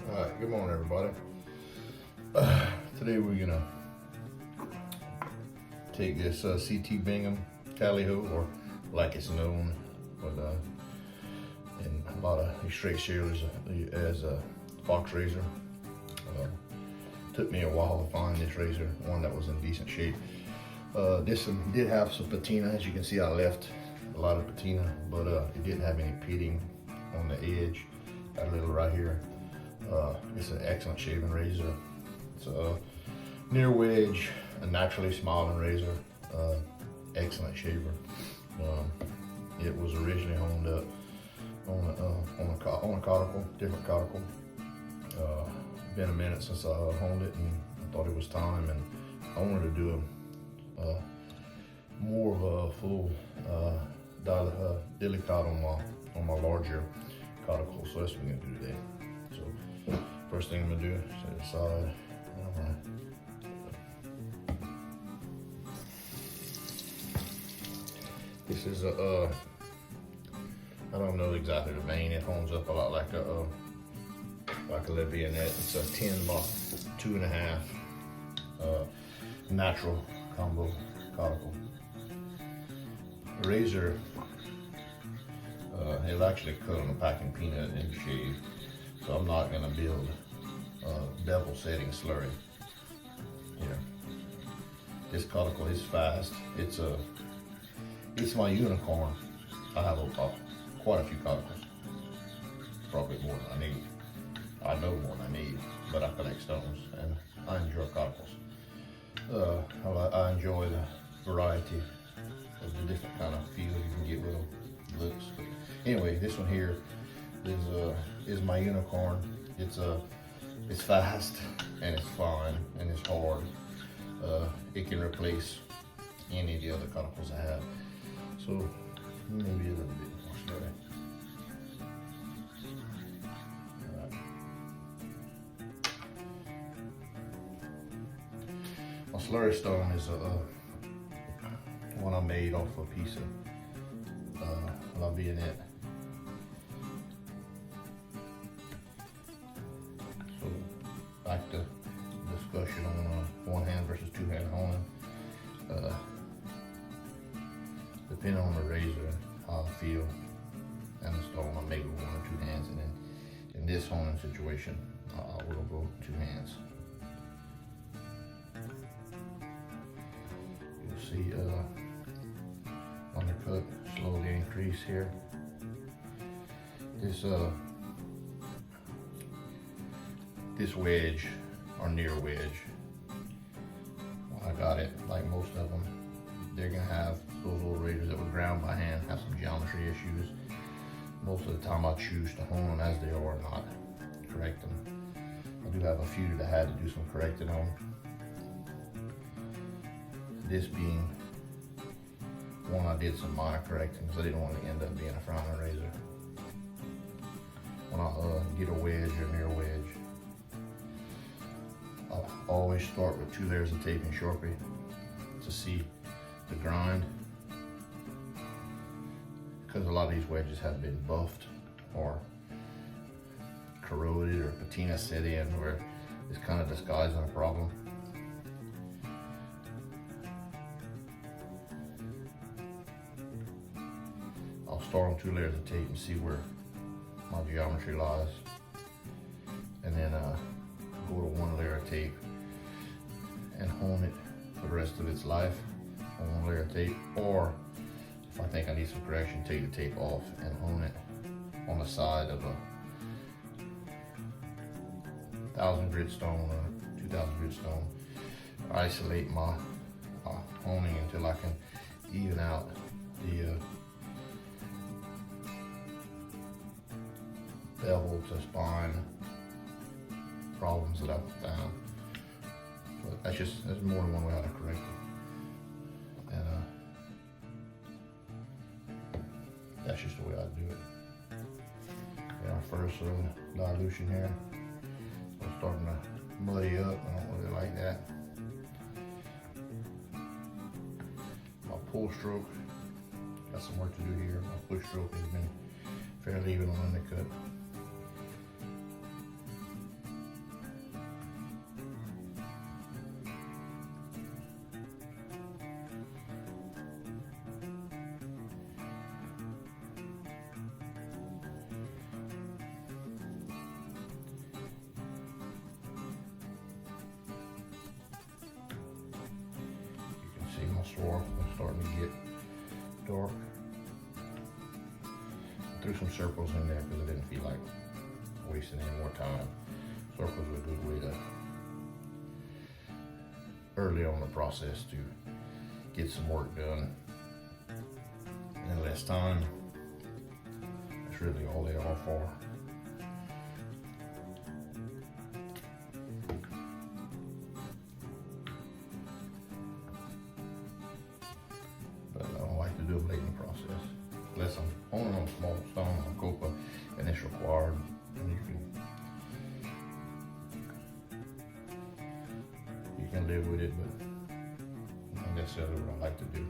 Alright, good morning everybody. Today we're gonna take this CT Bingham Tally-Ho, or like it's known with, in a lot of these straight shearers as a fox razor. Took me a while to find this razor, one that was in decent shape. This one did have some patina. As you can see, I left a lot of patina, but it didn't have any pitting on the edge. Got a little right here. It's an excellent shaving razor. It's a near wedge, a naturally smiling razor. Excellent shaver. It was originally honed up on a cuticle, different cuticle. Been a minute since I honed it, and I thought it was time, and I wanted to do a more of a full Dilucot on my larger cuticle. So that's what we're gonna do today. So first thing I'm gonna do, set it aside. This is a I don't know exactly the vein. It hones up a lot like a Libyan. It's a 10 by 2.5 natural combo cuticle. The razor, it'll actually cut on a packing peanut and shave. So I'm not gonna build a bevel setting slurry here. This cuticle is fast. It's my unicorn. I have quite a few cuticles, probably more than I need. I know more than I need, but I collect stones and I enjoy cuticles. I enjoy the variety of the different kind of feel you can get with them, looks. But anyway, this one here is my unicorn. It's fast and it's fine and it's hard. It can replace any of the other cuticles I have. So maybe a little bit more slurry. My slurry stone is one I made off a piece of La Viennette. So back to discussion on one hand versus two hand honing. Depending on the razor, how I feel, and the stone, I may go one or two hands, and then in this honing situation, I will go two hands. You'll see undercut slowly increase here. This wedge, or near wedge, when I got it, like most of them, they're gonna have those little razors that were ground by hand, have some geometry issues. Most of the time I choose to hone them as they are, not correct them. I do have a few that I had to do some correcting on. This being one I did some minor correcting because I didn't want to end up being a frowning razor. When I get a wedge or near wedge, I always start with 2 layers of tape and Sharpie to see the grind, because a lot of these wedges have been buffed or corroded or patina set in where it's kind of disguising a problem. I'll start on 2 layers of tape and see where my geometry lies, and then go to 1 layer of tape and hone it for the rest of its life on 1 layer of tape. Or if I think I need some correction, take the tape off and hone it on the side of a 1,000 grit stone or 2,000 grit stone. Isolate my honing until I can even out the bevel to spine problems that I've found. But there's more than one way how to correct it. And that's just the way I do it. Got our first dilution here. So I'm starting to muddy up. I don't really like that. My pull stroke, got some work to do here. My push stroke has been fairly even on undercut. my swirl. It's starting to get dark. I threw some circles in there because I didn't feel like wasting any more time. Circles are a good way to, early on in the process, to get some work done in less time. That's really all they are for. But I don't like to do it late in the process. Unless I'm only on a small stone or copa and it's required. And you can live with it, but not necessarily what I like to do.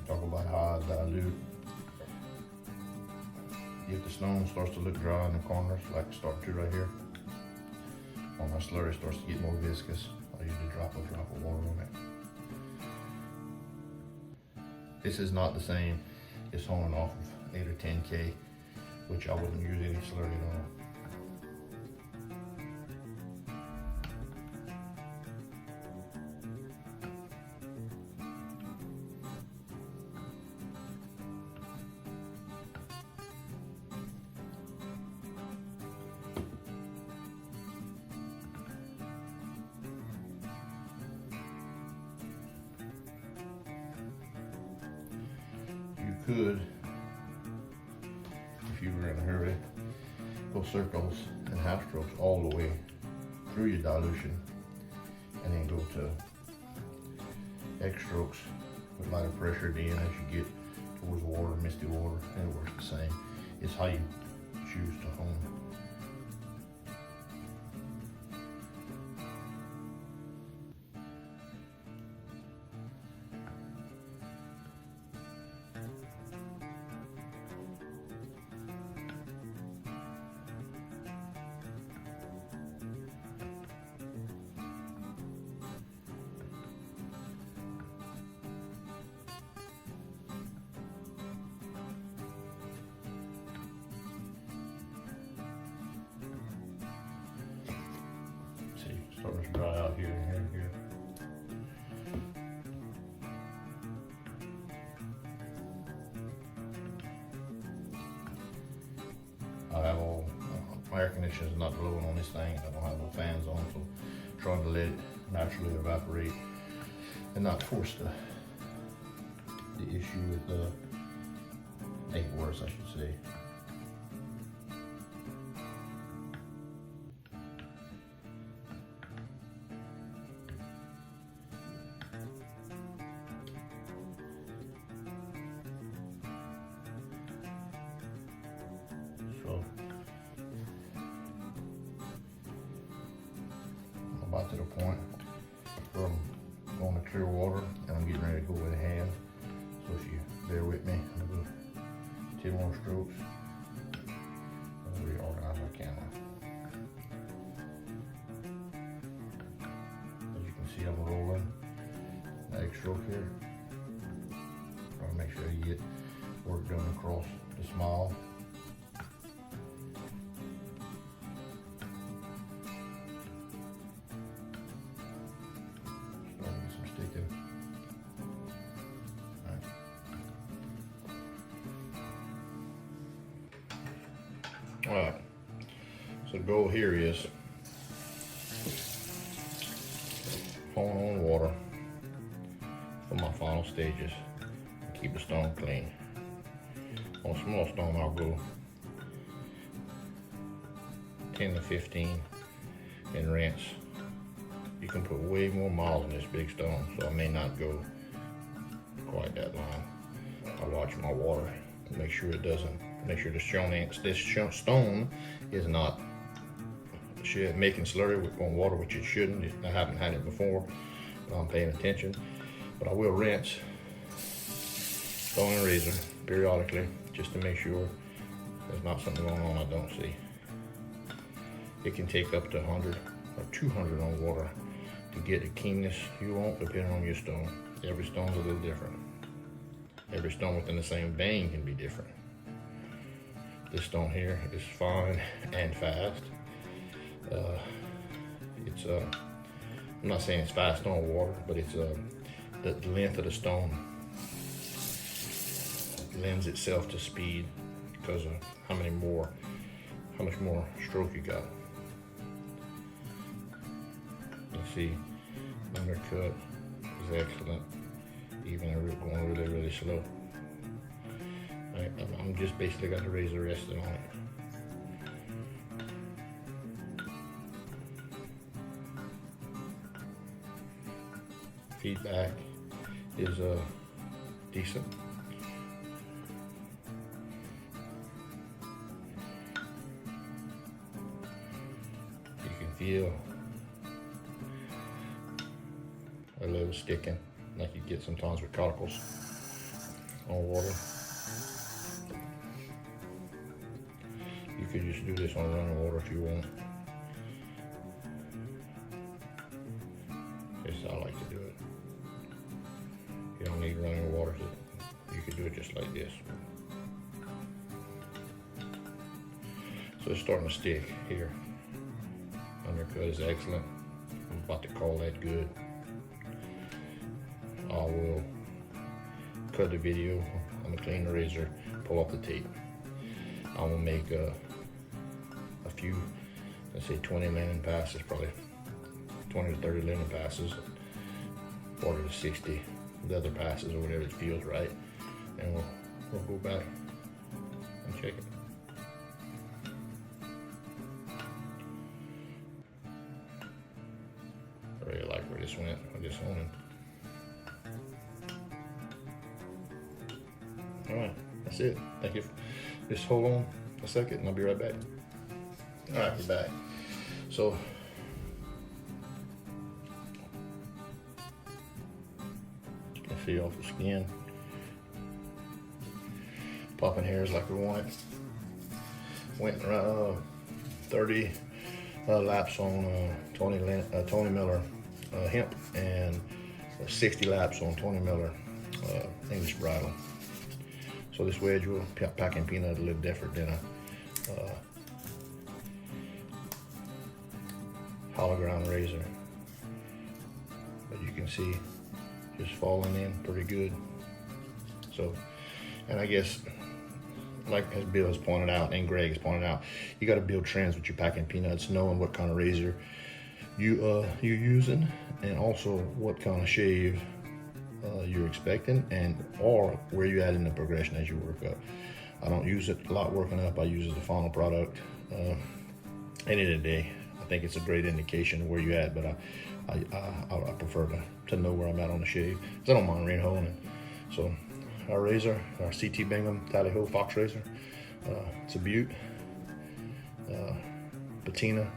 Talk about how I dilute. If the stone starts to look dry in the corners, like it's starting to right here, or my slurry starts to get more viscous, I usually drop a drop of water on it. This is not the same as honing off of 8 or 10K, which I wouldn't use any slurry at all. You could, if you were in a hurry, go circles and half strokes all the way through your dilution, and then go to X strokes with lighter pressure at the end as you get towards water, misty water, and it works the same. It's how you choose to hone. Starting to dry out here and here and here. I have all, my air conditioner is not blowing on this thing. I don't have no fans on, so I'm trying to let it naturally evaporate and not force the issue with make it worse, I should say. I'm about to the point where I'm going to clear water and I'm getting ready to go with a hand. So if you bear with me, I'm going to go 10 more strokes. I'll reorganize my camera. As you can see, I'm rolling the egg stroke here. Trying to make sure you get work done across the smile. Alright, so the goal here is hone on water for my final stages and keep the stone clean. On a small stone I'll go 10 to 15 and rinse. You can put way more miles in this big stone, so I may not go quite that long. I watch my water and make sure it doesn't. Make sure this stone is not making slurry on water, which it shouldn't. I haven't had it before, but I'm paying attention. But I will rinse stone and razor periodically just to make sure there's not something going on I don't see. It can take up to 100 or 200 on water to get the keenness you want, depending on your stone. Every stone's a little different. Every stone within the same vein can be different. This stone here is fine and fast. I'm not saying it's fast on water, but it's the length of the stone lends itself to speed because of how much more stroke you got. You see, undercut is excellent, even going really, really slow. I'm just basically got the razor resting on it. Feedback is decent. You can feel a little sticking like you get sometimes with coticles on water. You could just do this on running water if you want. That's how I like to do it. You don't need running water. You could do it just like this. So it's starting to stick here. Undercut is excellent. I'm about to call that good. I will cut the video. I'm gonna clean the razor, pull off the tape. I will make a few, let's say 20 linen passes, probably 20 to 30 linen passes, 40 to 60 leather passes or whatever it feels right, and we'll go back and check it. I really like where this went. I just own it. All right, that's it. Thank you. Just hold on a second and I'll be right back. All right, we're back. So, you can feel off the skin. Popping hairs like we want it. Went around 30 laps on Tony Miller hemp and 60 laps on 20 Miller English bridle. So this wedge will pack and peanut a little different than a hollow ground razor, but you can see just falling in pretty good. So, and I guess like as Bill has pointed out and Greg has pointed out, you got to build trends with your packing peanuts, knowing what kind of razor you're using, and also what kind of shave you're expecting, and or where you at in the progression as you work up. I don't use it a lot working up. I use it as a final product. End of the day, I think it's a great indication of where you at, but I prefer to know where I'm at on the shave, because I don't mind rain holing it. So our razor, our CT Bingham Fox razor, it's a beaut, patina,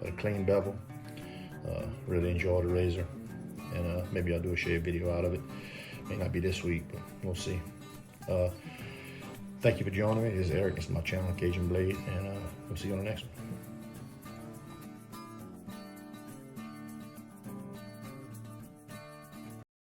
but a clean bevel. Really enjoy the razor, and maybe I'll do a shave video out of it. May not be this week, but we'll see. Thank you for joining me. This is Eric. This is my channel, Cajun Blade, and we'll see you on the next one.